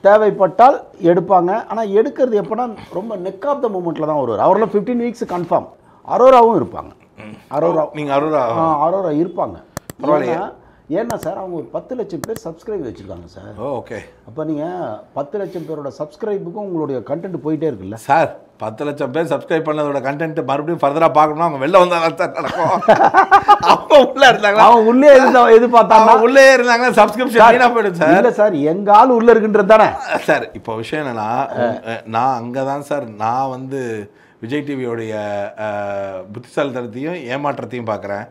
தேவைப்பட்டால் எடுப்பாங்க. ஆனால் எடுக்கிறது எப்போனா ரொம்ப நெக் ஆஃப் த மூமெண்ட்டில் தான் வருவார். அவரெல்லாம் 15 வீக்ஸ் கன்ஃபார்ம். அரோராவும் இருப்பாங்க. அரோரா இருப்பாங்க. ஏன்னா சார் அவங்க ஒரு 10 லட்சம் பேர் சப்ஸ்கிரைப் வச்சுருக்காங்க சார். ஓகே, அப்போ நீங்கள் 10 லட்சம் பேரோட சப்ஸ்கிரைபுக்கும் உங்களுடைய கண்டென்ட் போயிட்டே இருக்குல்ல சார். 10 லட்சம் பேர் சப்ஸ்கிரைப் பண்ணதோட கண்டென்ட் மறுபடியும் ஃபர்தராக பார்க்கணும். அவங்க வெளில வந்தாலும் சார் நடக்கும். அவங்க உள்ளே இருந்தாங்க, அவங்க உள்ளே எதிர்பார்த்தாங்க, உள்ளே இருந்தாங்க சப்ஸ்கிரிப்ஷன் வீணாக போயிடும் சார். இல்லை சார் எங்கள் ஆள் உள்ளே இருக்குன்றது தானே சார். இப்போ விஷயம் என்னன்னா, நான் அங்கே தான் சார் நான் வந்து விஜய் டிவியோடைய புத்திசாலித்தனத்தையும் ஏமாற்றத்தையும் பார்க்குறேன்.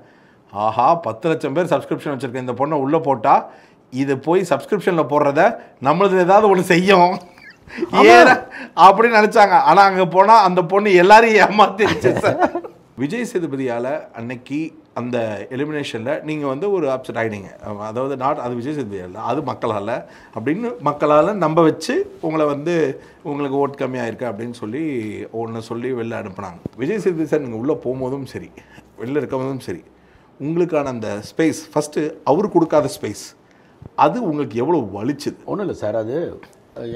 ஆஹா 10 லட்சம் பேர் சப்ஸ்கிரிப்ஷன் வச்சுருக்கேன், இந்த பொண்ணை உள்ளே போட்டால் இது போய் சப்ஸ்கிரிப்ஷனில் போடுறத நம்மளது ஏதாவது ஒன்று செய்யும் ஏன் அப்படின்னு நினச்சாங்க. ஆனால் அங்கே போனால் அந்த பொண்ணு எல்லாரையும் ஏமாத்திருச்சு சார். விஜய் சேதுபதியால் அன்னைக்கு அந்த எலிமினேஷனில் நீங்கள் வந்து ஒரு அப்செட் ஆகிட்டீங்க. அதாவது அது விஜய் சேதுபதியால் அது மக்களால் அப்படின்னு மக்களால் நம்ப வச்சு உங்களை வந்து உங்களுக்கு ஓட் கம்மியாக இருக்கு அப்படின்னு சொல்லி ஒன்று சொல்லி வெளில அனுப்புனாங்க. விஜய் சேதுபதி சார் நீங்கள் உள்ளே போகும்போதும் சரி வெளில இருக்கும்போதும் சரி உங்களுக்கான அந்த ஸ்பேஸ் ஃபஸ்ட்டு அவர் கொடுக்காத ஸ்பேஸ் அது உங்களுக்கு எவ்வளோ வலிச்சுது? ஒன்றும் இல்லை சார், அது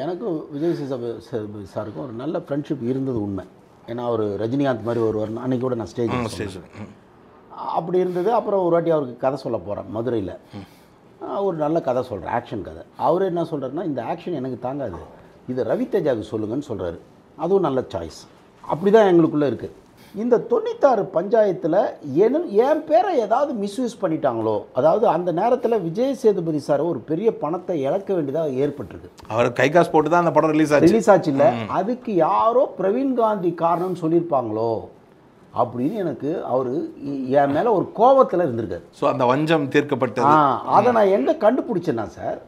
எனக்கும் விஜய் சேதுபதி சாருக்கும் ஒரு நல்ல ஃப்ரெண்ட்ஷிப் இருந்தது உண்மை. ஏன்னா அவர் ரஜினிகாந்த் மாதிரி ஒருவர் அன்றைக்கி கூட நான் ஸ்டேஜ் அப்படி இருந்தது. அப்புறம் ஒரு வாட்டி அவருக்கு கதை சொல்ல போகிறேன் மதுரையில். ஒரு நல்ல கதை சொல்கிறேன், ஆக்ஷன் கதை. அவர் என்ன சொல்கிறாருன்னா இந்த ஆக்ஷன் எனக்கு தாங்காது, இது ரவி தேஜாவுக்கு சொல்லுங்கன்னு சொல்கிறாரு. அதுவும் நல்ல சாய்ஸ். அப்படி தான் எங்களுக்குள்ளே இருக்குது. இந்த 96 பஞ்சாயத்தில் என் பேரை ஏதாவது மிஸ்யூஸ் பண்ணிட்டாங்களோ, அதாவது அந்த நேரத்தில் விஜய் சேதுபதி சார் ஒரு பெரிய பணத்தை இழக்க வேண்டியதாக ஏற்பட்டிருக்கு. அவர் கை காசு போட்டு தான் அந்த படம் ரிலீஸ் ஆச்சு இல்லை, அதுக்கு யாரோ பிரவீன் காந்தி காரணம்னு சொல்லியிருப்பாங்களோ அப்படின்னு எனக்கு அவர் என் மேலே ஒரு கோபத்தில் இருந்திருக்காரு. ஸோ அந்த வஞ்சம் தீர்க்கப்பட்டு அதை நான் எங்கே கண்டுபிடிச்சேன்னா சார்,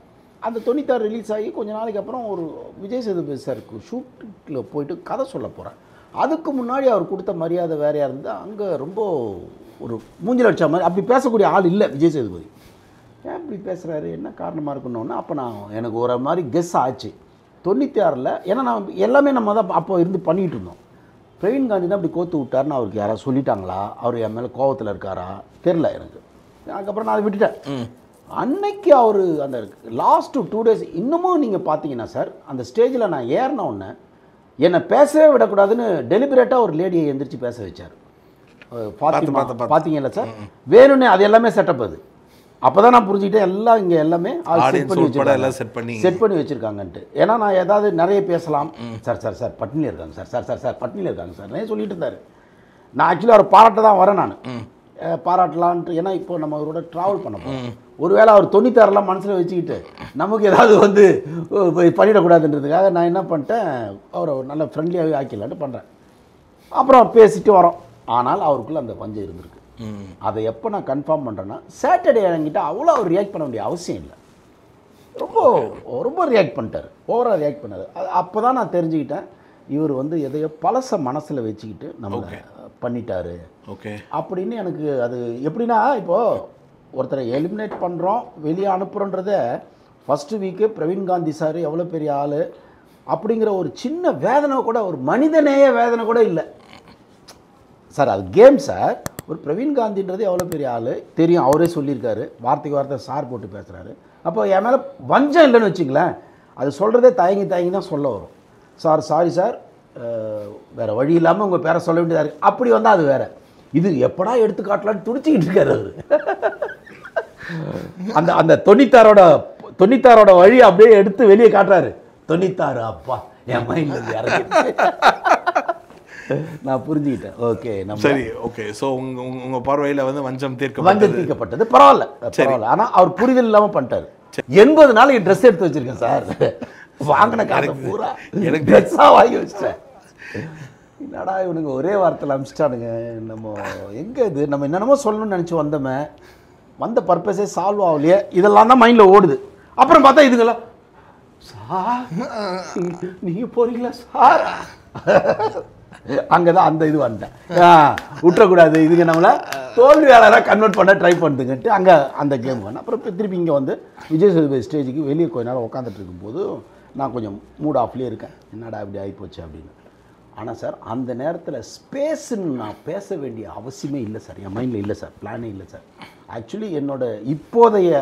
அந்த 96 ரிலீஸ் ஆகி கொஞ்ச நாளைக்கு அப்புறம் ஒரு விஜய் சேதுபதி சாருக்கு ஷூட்டிங்கில் போயிட்டு கதை சொல்ல போகிறேன். அதுக்கு முன்னாடி அவர் கொடுத்த மரியாதை வேறையாக இருந்தால் அங்கே ரொம்ப ஒரு மூஞ்சில் அடிச்ச மாதிரி அப்படி பேசக்கூடிய ஆள் இல்லை விஜய் சேதுபதி. ஏன் இப்படி பேசுகிறாரு, என்ன காரணமாக இருக்கணும்னா அப்போ நான் எனக்கு ஒரு மாதிரி கெஸ் ஆச்சு 96. ஏன்னா நான் எல்லாமே நம்ம தான் அப்போ இருந்து பண்ணிகிட்டு இருந்தோம். பிரவீன் காந்தி தான் அப்படி கோத்து விட்டாருன்னு அவருக்கு யாராவது சொல்லிட்டாங்களா, அவர் என் மேலே கோவத்தில் இருக்காரா தெரில எனக்கு. அதுக்கப்புறம் நான் அதை விட்டுட்டேன். அன்னைக்கு அவர் அந்த லாஸ்ட்டு 2 days இன்னமும் நீங்கள் பார்த்தீங்கன்னா சார், அந்த ஸ்டேஜில் நான் ஏறின உடனே என்னை பேசவே விடக்கூடாதுன்னு டெலிபரேட்டாக ஒரு லேடியை எந்திரிச்சு பேச வச்சார். பார்த்தீங்கல்ல சார், வேணும்னே அது எல்லாமே செட்டப். அது அப்போ தான் நான் புரிஞ்சுக்கிட்டேன் எல்லாம் இங்கே எல்லாமே செட் பண்ணி வச்சுருக்காங்கன்ட்டு. ஏன்னா நான் ஏதாவது நிறைய பேசலாம். சார் பட்னியில் இருக்காங்க சார் பட்னியில் இருக்காங்க சார் நிறைய சொல்லிட்டு இருந்தார். நான் ஆக்சுவலி அவர் பாராட்ட தான் வரேன், நான் பாராட்டலான்ட்டு. ஏன்னா இப்போ நம்ம அவரோட ட்ராவல் பண்ண போகிறோம். ஒருவேளை அவர் 96 மனசில் வச்சுக்கிட்டு நமக்கு ஏதாவது வந்து பண்ணிடக்கூடாதுன்றதுக்காக நான் என்ன பண்ணிட்டேன், அவரை நல்ல ஃப்ரெண்ட்லியாகவே ஆக்கிடலான்ட்டு பண்ணுறேன். அப்புறம் பேசிட்டு வரோம். ஆனால் அவருக்குள்ளே அந்த பஞ்சம் இருந்திருக்கு. அதை எப்போ நான் கன்ஃபார்ம் பண்ணுறேன்னா, சாட்டர்டே என்கிட்ட அவ்வளோ அவர் ரியாக்ட் பண்ண வேண்டிய அவசியம் இல்லை. ரொம்ப ரியாக்ட் பண்ணிட்டார், ஓவராக ரியாக்ட் பண்ணார். அப்போ தான் நான் தெரிஞ்சுக்கிட்டேன், இவர் வந்து எதையோ பழச மனசில் வச்சுக்கிட்டு நம்ம பண்ணிட்டாரு அப்படின்னு. எனக்கு அது எப்படின்னா, இப்போது ஒருத்தரை எலிமினேட் பண்ணுறோம் வெளியே அனுப்புகிறோன்றத first week Praveen Gandhi sir எவ்வளோ பெரிய ஆள் அப்படிங்கிற ஒரு சின்ன வேதனை கூட, ஒரு மனிதநேய வேதனை கூட இல்லை சார். அது கேம் சார். ஒரு பிரவீன் காந்தின்றது எவ்வளோ பெரிய ஆள் தெரியும், அவரே சொல்லியிருக்காரு, வார்த்தைக்கு வார்த்தை சார் போட்டு பேசுகிறாரு. அப்போ என் மேலே வஞ்சம் இல்லைன்னு வச்சுங்களேன், அது சொல்கிறதே தயங்கி தான் சொல்ல வரும். சாரி சார், வேறு வழி இல்லாமல் உங்கள் பேரை சொல்ல வேண்டியதாக இருக்குது. அப்படி வந்தால் அது வேறு. இது எப்படா எடுத்து காட்டலான்னு துடிச்சிக்கிட்டு இருக்காரு அவர். அந்த 96 வழி அப்படியே எடுத்து வெளியே காட்டுறாரு. 96 அப்பா என் மைண்டில் இறங்கி நான் புரிஞ்சுக்கிட்டேன். ஓகே நம்ம சரி ஓகே. ஸோ உங்கள் பார்வையில் வந்து வஞ்சம் தீர்க்கப்பட்டது பரவாயில்ல. ஆனால் அவர் புரிதல் இல்லாமல் பண்ணிட்டாரு. 80 நாளைக்கு ட்ரெஸ் எடுத்து வச்சிருக்கேன் சார். வாங்கின காசை பூரா எனக்கு ட்ரெஸ்ஸாக வாங்கி வச்சிட்டேன். என்னடா இவனுங்க ஒரே வார்த்தையில் அனுப்பிச்சிட்டானுங்க. நம்ம எங்கே இது, நம்ம என்னென்னமோ சொல்லணும்னு நினச்சி வந்தோமே, வந்த பர்பஸே சால்வ் ஆகலையே, இதெல்லாம் தான் மைண்டில் ஓடுது. அப்புறம் பார்த்தா இதுங்களாம் சார் நீங்கள் போகிறீங்களா சார், அங்கே தான் அந்த இது வந்துட்டேன். விட்டுறக்கூடாது, இதுங்க நம்மளை தோல்வியாளராக கன்வெர்ட் பண்ண ட்ரை பண்ணுதுங்கன்ட்டு அங்கே அந்த கேம் வேணும். அப்புறம் திருப்பி இங்கே வந்து விஜய் சேதுபதி ஸ்டேஜுக்கு வெளியே கொஞ்ச நேரம் உட்காந்துட்டு இருக்கும்போது நான் கொஞ்சம் மூட் ஆஃப்லேயே இருக்கேன், என்னடா இப்படி ஆகிப்போச்சு அப்படின்னு. ஆனால் சார் அந்த நேரத்தில் ஸ்பேஸுன்னு நான் பேச வேண்டிய அவசியமே இல்லை சார், என் மைண்டில் இல்லை சார், பிளானே இல்லை சார். ஆக்சுவலி என்னோடய இப்போதைய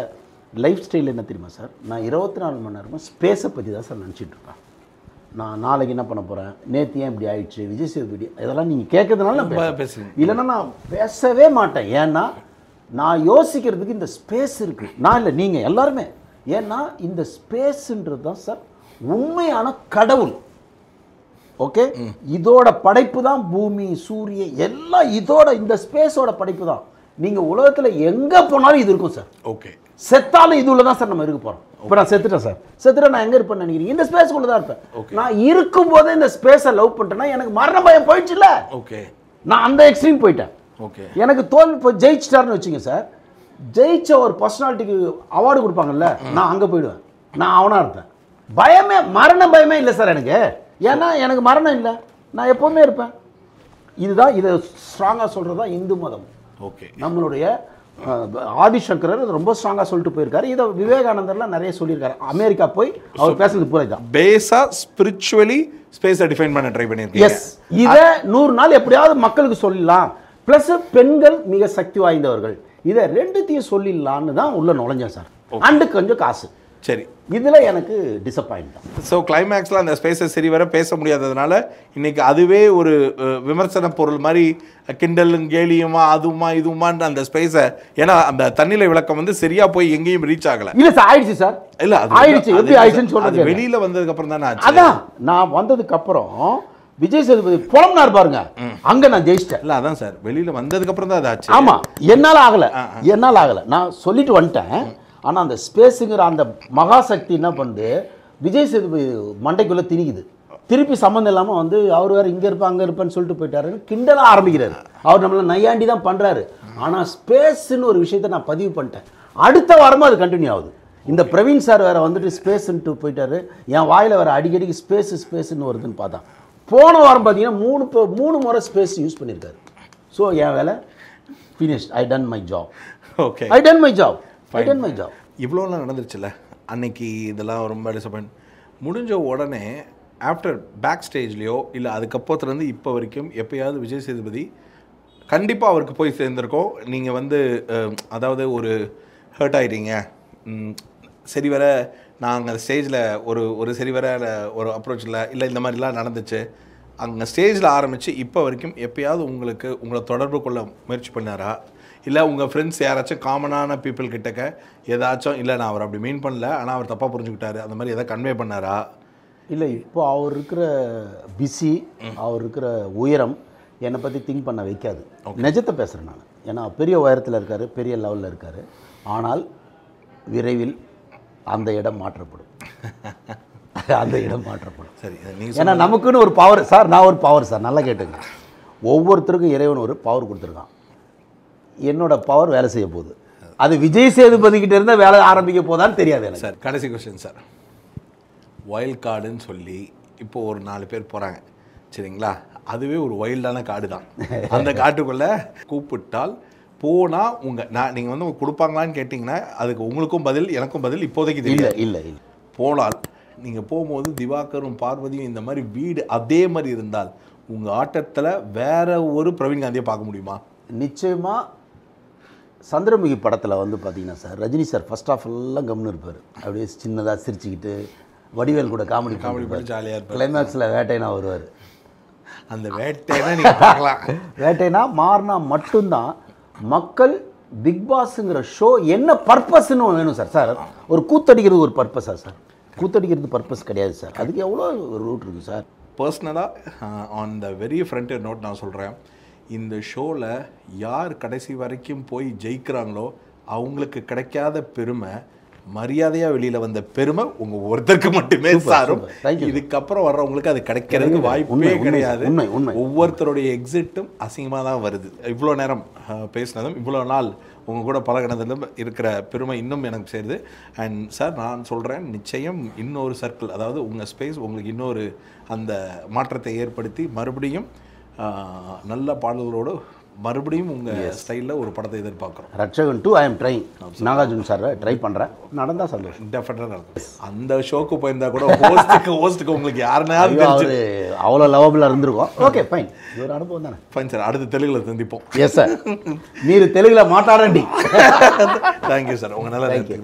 லைஃப் ஸ்டைல் என்ன தெரியுமா சார், நான் 24 மணி நேரமாக ஸ்பேஸை பற்றி தான் சார் நினச்சிட்ருப்பேன். நான் நாளைக்கு என்ன பண்ண போகிறேன், நேற்று ஏன் இப்படி ஆயிடுச்சு, விஜய் சேதுபதி, இதெல்லாம் நீங்கள் கேட்கறதுனால நான் பேசுகிறேன். இல்லைன்னா நான் பேசவே மாட்டேன். ஏன்னா நான் யோசிக்கிறதுக்கு இந்த ஸ்பேஸ் இருக்குது. நான் இல்லை, நீங்கள் எல்லாருமே. ஏன்னா இந்த ஸ்பேஸுன்றது தான் சார் உண்மையான கடவுள். ஓகே, இதோட படைப்பு தான் பூமி சூரியன் எல்லாம், இதோட இந்த ஸ்பேஸோட படைப்பு தான். நீங்கள் உலகத்தில் எங்கே போனாலும் இது இருக்கும் சார். ஓகே, செத்தாலும் இது உள்ள தான் சார் நம்ம இருக்க போகிறோம். இப்போ நான் செத்துட்டேன் சார், செத்துட்டா நான் எங்கே இருப்பேன்னு நினைக்கிறீங்க? இந்த ஸ்பேஸ்க்குள்ளே தான் இருப்பேன். நான் இருக்கும்போதே இந்த ஸ்பேஸை லவ் பண்ணிட்டேன்னா எனக்கு மரண பயம் போயிடுச்சுல்ல. ஓகே, நான் அந்த எக்ஸ்ட்ரீம் போயிட்டேன். ஓகே, எனக்கு தோல்வி இப்போ ஜெயிச்சிட்டாருன்னு வச்சுங்க சார், ஜெயிச்ச ஒரு பர்சனாலிட்டிக்கு அவார்டு கொடுப்பாங்கல்ல, நான் அங்கே போயிடுவேன், நான் அவனாக இருப்பேன். பயமே, மரண பயமே இல்லை சார் எனக்கு. ஏன்னா எனக்கு மரணம் இல்லை, நான் எப்போவுமே இருப்பேன். இதுதான், இதை ஸ்ட்ராங்காக சொல்கிறது தான் இந்து மதம். ஓகே, நம்மளுடைய ஆதிசங்கரர் ரொம்ப ஸ்ட்ராங்காக சொல்லிட்டு போயிருக்காரு. இதை விவேகானந்தர்லாம் நிறைய சொல்லியிருக்காரு. அமெரிக்கா போய் அவர் பேசுறது பூரா தான் பேஸா ஸ்பிரிச்சுவலி ஸ்பேஸை டிஃபைன் பண்ண ட்ரை பண்ணியிருக்கீங்க. எஸ், இதை 100 நாள் எப்படியாவது மக்களுக்கு சொல்லலாம். ப்ளஸ் பெண்கள் மிக சக்தி வாய்ந்தவர்கள், இதை ரெண்டுத்தையும் சொல்லிடலான்னு தான் உள்ள நுழைஞ்சேன் சார். அண்டு கொஞ்சம் காசு. சரி, இதில் எனக்கு டிசப்பாயிண்ட் தான். ஸோ கிளைமேக்ஸில் அந்த ஸ்பேஸை சரி வர பேச முடியாததுனால இன்னைக்கு அதுவே ஒரு விமர்சன பொருள் மாதிரி கிண்டலும் கேலியுமா அதுவுமா இதுவுமான்ற அந்த ஸ்பேஸை, ஏன்னா அந்த தண்ணில விளக்கம் வந்து சரியா போய் எங்கேயும் ரீச் ஆகல. இல்லை சார், ஆயிடுச்சு சார். இல்லை ஆயிடுச்சு, எப்படி ஆயிடுச்சுன்னு சொல்றது. வெளியில வந்ததுக்கு அப்புறம் தானே ஆச்சு. அதான் நான் வந்ததுக்கு அப்புறம் விஜய் சேதுபதி புலம்னார் பாருங்க, அங்க நான் ஜெயிச்சிட்டேன். இல்ல அதான் சார், வெளியில வந்ததுக்கு அப்புறம் தான் அது ஆச்சு. ஆமா, என்னால ஆகல, நான் சொல்லிட்டு வந்துட்டேன். ஆனா அந்த ஸ்பேஸுங்கிற அந்த மகாசக்தி என்ன பண்ணுது, விஜய் சேதுபதி மண்டைக்குள்ள திணிக்குது. திருப்பி சம்மந்தம் இல்லாமல் வந்து அவர் வேறு இங்கே இருப்பேன் அங்கே இருப்பேன்னு சொல்லிட்டு போயிட்டாருன்னு கிண்டலாக ஆரம்பிக்கிறாரு. அவர் நம்மளை நையாண்டி தான் பண்ணுறாரு. ஆனால் ஸ்பேஸ்ன்னு ஒரு விஷயத்தை நான் பதிவு பண்ணிட்டேன். அடுத்த வாரமும் அது கண்டினியூ ஆகுது. இந்த பிரவீன் சார் வேறு வந்துட்டு ஸ்பேஸ்ன்ட்டு போயிட்டாரு, என் வாயில் வேறு அடிக்கடிக்கு ஸ்பேஸ்ன்னு வருதுன்னு பார்த்தா. போன வாரம் பார்த்தீங்கன்னா 3 முறை ஸ்பேஸ் யூஸ் பண்ணியிருக்காரு. ஸோ என் வேலை finished. I done my job. Okay, I done my job. I done my job. இவ்வளோலாம் நடந்துருச்சுல்ல அன்னைக்கு, இதெல்லாம் ரொம்ப டிசப்பாயிண்ட். முடிஞ்ச உடனே ஆஃப்டர் பேக் ஸ்டேஜ்லேயோ இல்லை அதுக்கப்புறத்துலேருந்து இப்போ வரைக்கும் எப்போயாவது விஜய் சேதுபதி கண்டிப்பாக அவருக்கு போய் சேர்ந்துருக்கோம், நீங்கள் வந்து அதாவது ஒரு ஹர்ட் ஆகிட்டீங்க, சரி வர நாங்கள் ஸ்டேஜில் ஒரு சரி வர ஒரு அப்ரோச்சில் இல்லை இந்த மாதிரிலாம் நடந்துச்சு, அங்கே ஸ்டேஜில் ஆரம்பித்து இப்போ வரைக்கும் எப்போயாவது உங்களை தொடர்பு கொள்ள முயற்சி பண்ணாரா? இல்லை உங்கள் ஃப்ரெண்ட்ஸ் யாராச்சும் காமனான பீப்புள் கிட்டக்க ஏதாச்சும் இல்லை நான் அவர் அப்படி மீன் பண்ணல ஆனால் அவர் தப்பாக புரிஞ்சுக்கிட்டாரு அந்த மாதிரி எதாவது கன்வே பண்ணாரா? இல்லை, இப்போ அவர் இருக்கிற பிஸி, அவர் இருக்கிற உயரம் என்னை பற்றி திங்க் பண்ண வைக்காது. நிஜத்தை பேசுகிறேன் நான். ஏன்னா பெரிய உயரத்தில் இருக்கார், பெரிய லெவலில் இருக்கார். ஆனால் விரைவில் அந்த இடம் மாற்றப்படும். அந்த இடம் மாற்றப்படும். சரி, ஏன்னா நமக்குன்னு ஒரு பவர் சார். நான் ஒரு பவர் சார், நல்லா கேட்டுங்க. ஒவ்வொருத்தருக்கும் இறைவன் ஒரு பவர் கொடுத்துருக்கான். என்னோட பவர் வேலை செய்ய போகுது. அது விஜய் சேதுபதி கிட்ட இருந்தால் வேலை ஆரம்பிக்க போதான்னு தெரியாது எனக்கு. சார் கடைசி கொஸ்டின் சார், வைல்ட் கார்டுன்னு சொல்லி இப்போ ஒரு 4 பேர் போகிறாங்க சரிங்களா, அதுவே ஒரு வைல்டான காடு தான். அந்த காட்டுக்குள்ளே கூப்பிட்டால் போனால் நீங்கள் வந்து கொடுப்பாங்களான்னு கேட்டிங்கன்னா அதுக்கு உங்களுக்கும் பதில் எனக்கும் பதில் இப்போதைக்கு தெரியல. இல்லை இல்லை போனால் நீங்கள் போகும்போது திவாகரும் பார்வதியும் இந்த மாதிரி வீடு அதே மாதிரி இருந்தால் உங்கள் ஆட்டத்தில் வேற ஒரு பிரவீன் காந்தியை பார்க்க முடியுமா? நிச்சயமாக. சந்திரமுகி படத்தில் வந்து பார்த்தீங்கன்னா sir, Rajini sir first half எல்லாம் கம்னு இருப்பார். அப்படியே சின்னதாக சிரிச்சுக்கிட்டு வடிவேல் கூட காமெடி பண்ணி ஜாலியாக இருப்பார். கிளைமேக்ஸில் வேட்டைனா வருவார். அந்த வேட்டைனா நீங்கள் பார்க்கலாம். வேட்டைனா மாறினா மட்டும்தான் மக்கள் பிக் பாஸுங்கிற ஷோ என்ன பர்பஸ்ன்னு வேணும் சார். சார் ஒரு கூத்தடிக்கிறது ஒரு பர்பஸா சார்? கூத்தடிக்கிறது பர்பஸ் கிடையாது சார். அதுக்கு எவ்வளோ ரூட் இருக்குது சார். பர்சனலாக on the very front note நான் சொல்கிறேன், இந்த ஷோவில் யார் கடைசி வரைக்கும் போய் ஜெயிக்கிறாங்களோ அவங்களுக்கு கிடைக்காத பெருமை, மரியாதையாக வெளியில் வந்த பெருமை உங்கள் ஒருத்தருக்கு மட்டுமே சாரும். இதுக்கப்புறம் வர்றவங்களுக்கு அது கிடைக்கிறதுக்கு வாய்ப்பே கிடையாது. ஒவ்வொருத்தருடைய எக்ஸிட்டும் அசிங்கமாக தான் வருது. இவ்வளோ நேரம் பேசினதும் இவ்வளோ நாள் உங்கள் கூட பழகினதும் இருக்கிற பெருமை இன்னும் எனக்கு சேருது. அண்ட் சார் நான் சொல்கிறேன், நிச்சயம் இன்னொரு சர்க்கிள், அதாவது உங்கள் ஸ்பேஸ் உங்களுக்கு இன்னொரு அந்த மாற்றத்தை ஏற்படுத்தி மறுபடியும் நல்ல பாடல்களோடு மறுபடியும் உங்கள் ஸ்டைலில் ஒரு படத்தை எதிர்பார்க்குறோம். Ratchagan 2 I am trying. Nagarjun sir try பண்ணுறேன். நடந்தால் சந்தோஷம். டெஃபினட்டாக நடக்கும். அந்த ஷோக்கு போயிருந்தா கூட ஹோஸ்ட்டுக்கு உங்களுக்கு யாருனாலும் அவ்வளோ லவபிளாக இருந்திருக்கும். ஓகே ஃபைன், இது ஒரு அனுபவம் தானே. ஃபைன் சார், அடுத்த தெலுங்குல சந்திப்போம். எஸ் சார், మీరు తెలుగులో మాట్లాడండి. தேங்க்யூ சார், உங்கள் நல்லா நன்றி.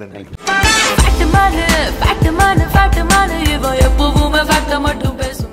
ஃபேக்ட் மானு இவ எப்பவுமே ஃபேக்ட் மட்டும் பேசு.